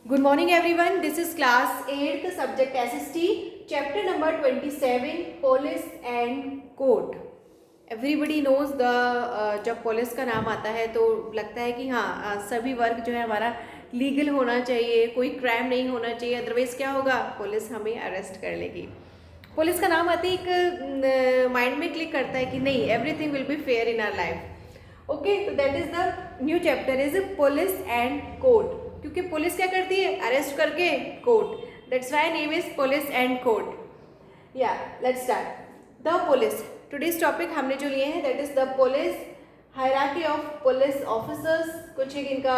Good morning everyone. This is class 8th subject SST chapter number 27 police and court. Everybody knows the जब police का नाम आता है तो लगता है कि हाँ सभी वर्क जो है हमारा लीगल होना चाहिए, कोई क्राइम नहीं होना चाहिए, अदरवाइज क्या होगा, पुलिस हमें अरेस्ट कर लेगी। पुलिस का नाम आते ही एक माइंड में क्लिक करता है कि नहीं, everything will be fair in our life. Okay, तो that is the new chapter is police and court. क्योंकि पुलिस क्या करती है, अरेस्ट करके court, that's why name is police and court. या let's start the police. Today's topic हमने जो लिए हैं that is the police, hierarchy of police officers. कुछ एक इनका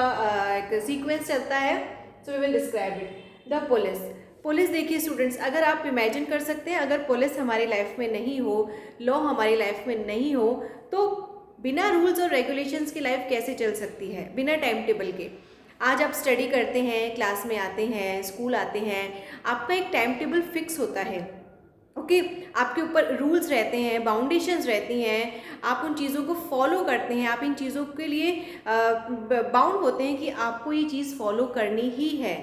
एक सीक्वेंस चलता है, so we will describe it. The police, police देखिए स्टूडेंट्स, अगर आप इमेजिन कर सकते हैं अगर पुलिस हमारी लाइफ में नहीं हो, लॉ हमारी लाइफ में नहीं हो, तो बिना रूल्स और रेगुलेशंस की लाइफ कैसे चल सकती है, बिना टाइम टेबल के। आज आप स्टडी करते हैं, क्लास में आते हैं, स्कूल आते हैं, आपका एक टाइम टेबल फिक्स होता है। ओके, आपके ऊपर रूल्स रहते हैं, बाउंडेशंस रहती हैं, आप उन चीज़ों को फॉलो करते हैं, आप इन चीज़ों के लिए बाउंड होते हैं कि आपको ये चीज़ फॉलो करनी ही है।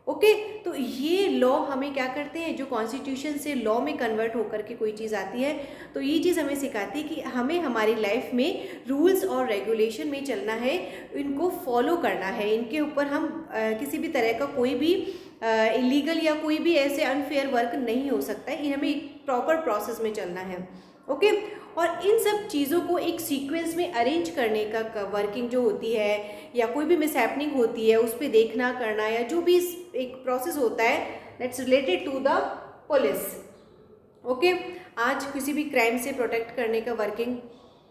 ओके, तो ये लॉ हमें क्या करते हैं, जो कॉन्स्टिट्यूशन से लॉ में कन्वर्ट होकर के कोई चीज़ आती है, तो ये चीज़ हमें सिखाती है कि हमें हमारी लाइफ में रूल्स और रेगुलेशन में चलना है, इनको फॉलो करना है, इनके ऊपर हम किसी भी तरह का कोई भी इलीगल या कोई भी ऐसे अनफेयर वर्क नहीं हो सकता है, हमें एक प्रॉपर प्रोसेस में चलना है। ओके, और इन सब चीज़ों को एक सीक्वेंस में अरेंज करने का वर्किंग जो होती है, या कोई भी मिसहैपनिंग होती है उस पर देखना करना, या जो भी एक प्रोसेस होता है that's related to the police. Okay, आज किसी भी क्राइम से प्रोटेक्ट करने का वर्किंग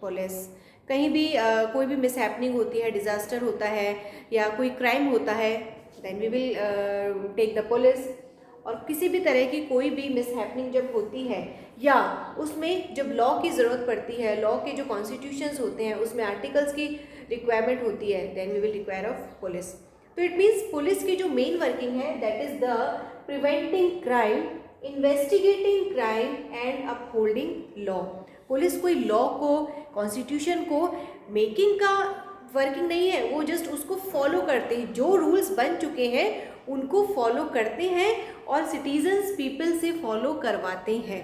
पुलिस, कहीं भी कोई भी मिसहैपनिंग होती है, डिज़ास्टर होता है या कोई क्राइम होता है, then we will take the police. और किसी भी तरह की कोई भी मिसहैपनिंग जब होती है या उसमें जब लॉ की ज़रूरत पड़ती है, लॉ के जो कॉन्स्टिट्यूशंस होते हैं उसमें आर्टिकल्स की रिक्वायरमेंट होती है, then we will require of police. तो इट मीन्स पुलिस की जो मेन वर्किंग है that is the preventing crime, investigating crime and upholding law. Police कोई लॉ को, कॉन्स्टिट्यूशन को मेकिंग का वर्किंग नहीं है, वो जस्ट उसको फॉलो करते हैं, जो रूल्स बन चुके हैं उनको फॉलो करते हैं और सिटीजन्स पीपल से फॉलो करवाते हैं।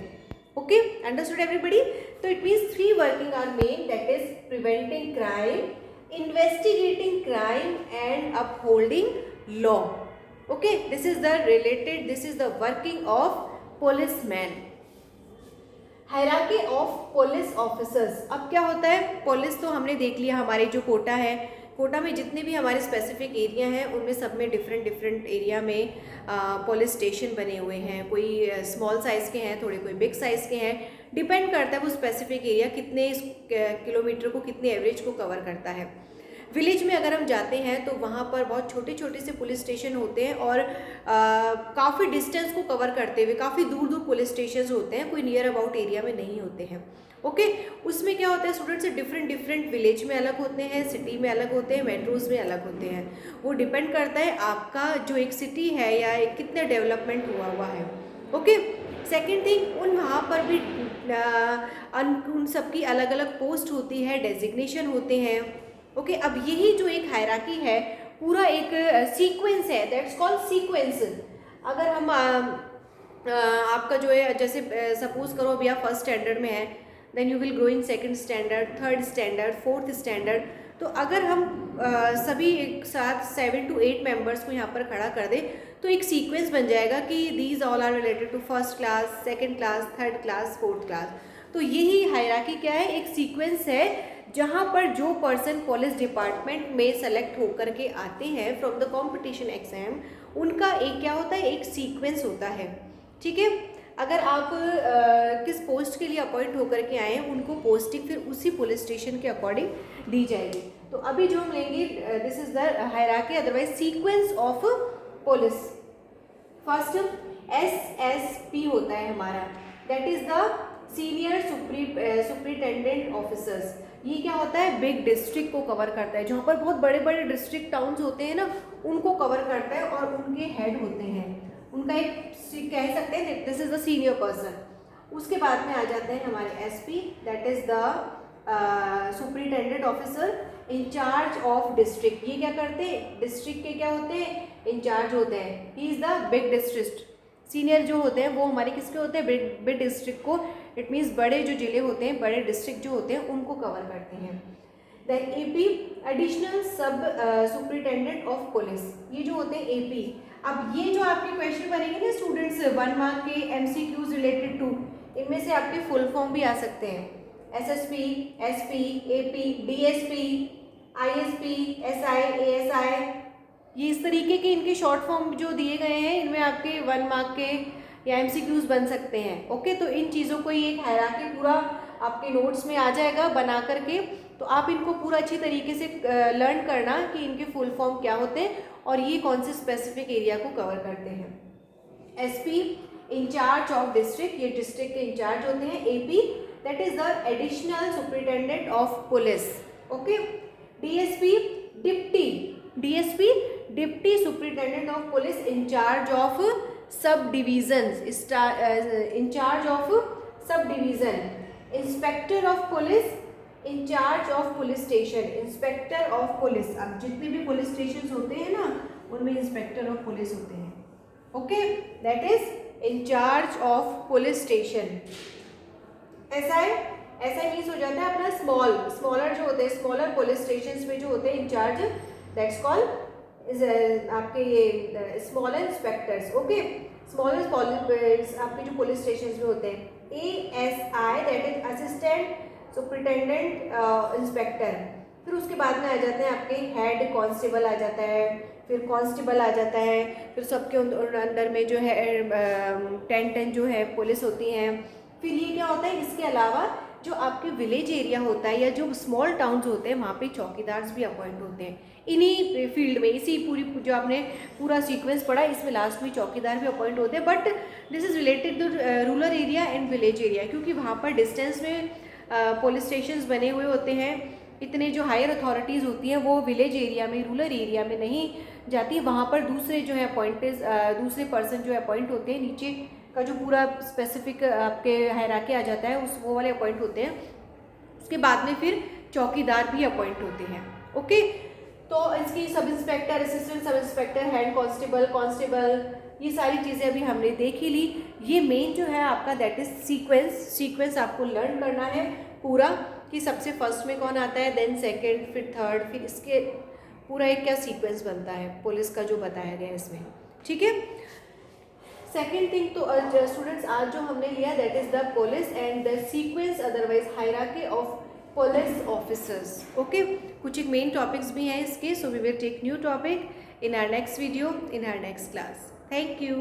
Okay, understood everybody? तो it means 3 working are main, that is preventing crime, investigating crime and upholding law. Okay, this is the related, this is the working of policeman. Hierarchy of police officers. अब क्या होता है, police तो हमने देख लिया, हमारे जो कोटा है, कोटा में जितने भी हमारे स्पेसिफिक एरिया हैं उनमें सब में डिफरेंट डिफरेंट एरिया में पुलिस स्टेशन बने हुए हैं। कोई स्मॉल साइज़ के हैं, थोड़े कोई बिग साइज़ के हैं, डिपेंड करता है वो स्पेसिफिक एरिया कितने किलोमीटर को, कितने एवरेज को कवर करता है। विलेज में अगर हम जाते हैं तो वहाँ पर बहुत छोटे छोटे से पुलिस स्टेशन होते हैं और काफ़ी डिस्टेंस को कवर करते हुए काफ़ी दूर दूर पुलिस स्टेशन होते हैं, कोई नियर अबाउट एरिया में नहीं होते हैं। ओके, उसमें क्या होता है स्टूडेंट्स, डिफरेंट डिफरेंट विलेज में अलग होते हैं, सिटी में अलग होते हैं, मेट्रोज़ में अलग होते हैं। वो डिपेंड करता है आपका जो एक सिटी है या एक कितने डेवलपमेंट हुआ है। ओके, सेकेंड थिंग, उन वहाँ पर भी उन सबकी अलग अलग पोस्ट होती है, डेजिग्नेशन होते हैं। ओके, अब यही जो एक हायरार्की है, पूरा एक सीक्वेंस है, दैट्स कॉल्ड सीक्वेंस। अगर हम आपका जो है, जैसे सपोज करो अभी आप फर्स्ट स्टैंडर्ड में है, then you will grow in second standard, third standard, fourth standard. तो अगर हम सभी एक साथ 7 to 8 मेंबर्स को यहाँ पर खड़ा कर दें तो एक सीक्वेंस बन जाएगा कि these all are related to first class, second class, third class, fourth class. तो यही हायरार्की क्या है, एक सीक्वेंस है जहाँ पर जो पर्सन पुलिस डिपार्टमेंट में सेलेक्ट होकर के आते हैं फ्रॉम द कंपटीशन एग्जाम, उनका एक क्या होता है, एक सीक्वेंस होता है। ठीक है, अगर आप किस पोस्ट के लिए अपॉइंट होकर के आए हैं, उनको पोस्टिंग फिर उसी पुलिस स्टेशन के अकॉर्डिंग दी जाएगी। तो अभी जो हम लेंगे, this is the hierarchy, otherwise sequence of police. First SSP होता है हमारा, that is the senior superintendent officers. ये क्या होता है, बिग डिस्ट्रिक्ट को कवर करता है, जहाँ पर बहुत बड़े बड़े डिस्ट्रिक्ट टाउन्स होते हैं ना, उनको कवर करता है और उनके हेड होते हैं, उनका एक कह सकते हैं this is the senior person. उसके बाद में आ जाते हैं हमारे SP, that is the superintendent officer, incharge of district. ये क्या करते हैं, डिस्ट्रिक्ट के क्या होते हैं, इंचार्ज होते हैं। He is the big district, senior जो होते हैं वो हमारे किसके होते हैं, बिग डिस्ट्रिक्ट को, इट मीन्स बड़े जो जिले होते हैं, बड़े डिस्ट्रिक्ट जो होते हैं उनको कवर करते हैं। देन एपी एडिशनल सब सुपरिटेंडेंट ऑफ पुलिस, ये जो होते हैं एपी। अब ये जो आपके क्वेश्चन बनेंगे ना स्टूडेंट्स 1 मार्क के एमसीक्यूज रिलेटेड टू, इनमें से आपके फुल फॉर्म भी आ सकते हैं, SSP, SP, AP, DSP, ISP, SI, ASI, ये इस तरीके के इनके शॉर्ट फॉर्म जो दिए गए हैं, इनमें आपके 1 मार्क के या एमसीक्यूज बन सकते हैं। ओके, तो इन चीज़ों को ही एक हायरार्की पूरा आपके नोट्स में आ जाएगा बना करके, तो आप इनको पूरा अच्छी तरीके से लर्न करना कि इनके फुल फॉर्म क्या होते हैं और ये कौन से स्पेसिफिक एरिया को कवर करते हैं। एसपी इंचार्ज ऑफ डिस्ट्रिक्ट, ये डिस्ट्रिक्ट के इंचार्ज होते हैं। AP that is the additional superintendent of police. Okay, DSP deputy superintendent of police, incharge of sub division, incharge of sub division. Inspector of police, incharge of police station, inspector of police. अब जितने भी police station होते हैं ना, उनमें inspector of police होते हैं। Okay, that is incharge of police station. ऐसा मीन्स हो जाता है अपना स्मॉलर जो होते हैं, स्मॉलर पुलिस स्टेशन में जो होते हैं इंचार्ज, दैट्स कॉल्ड आपके ये स्मॉलर इंस्पेक्टर्स। ओके, स्मॉलर आपके जो पुलिस स्टेशन में होते हैं। ASI that is assistant superintendent inspector. फिर उसके बाद में आ जाते हैं आपके हेड कांस्टेबल आ जाता है, फिर कांस्टेबल आ जाता है, फिर सबके अंदर में जो है 10 जो है पुलिस होती हैं। फिर ये क्या होता है, इसके अलावा जो आपके विलेज एरिया होता है या जो स्मॉल टाउन्स होते हैं वहाँ पे चौकीदार्स भी अपॉइंट होते हैं। इन्हीं फील्ड में, इसी पूरी जो आपने पूरा सीक्वेंस पढ़ा, इसमें लास्ट में चौकीदार भी अपॉइंट होते हैं। But this is related to rural area and village area, क्योंकि वहाँ पर डिस्टेंस में पुलिस स्टेशंस बने हुए होते हैं। इतने जो हायर अथॉरिटीज़ होती हैं वो विलेज एरिया में, रूरल एरिया में नहीं जाती। वहाँ पर दूसरे जो है दूसरे पर्सन जो है अपॉइंट होते हैं, नीचे का जो पूरा स्पेसिफिक आपके हायरार्की आ जाता है उस वो वाले अपॉइंट होते हैं। उसके बाद में फिर चौकीदार भी अपॉइंट होते हैं। ओके, तो इसकी sub inspector, assistant sub inspector, head constable, ये सारी चीज़ें अभी हमने देख ही ली। ये मेन जो है आपका दैट इज सीक्वेंस आपको लर्न करना है पूरा, कि सबसे फर्स्ट में कौन आता है, देन सेकेंड, फिर थर्ड, फिर इसके पूरा एक क्या सीक्वेंस बनता है पुलिस का जो बताया गया है इसमें। ठीक है, सेकेंड थिंग तो स्टूडेंट्स आज जो हमने लिया that is the police and the sequence otherwise hierarchy of police officers. Okay, कुछ एक मेन टॉपिक्स भी हैं इसके, so we will take new topic in our next video in our next class. Thank you.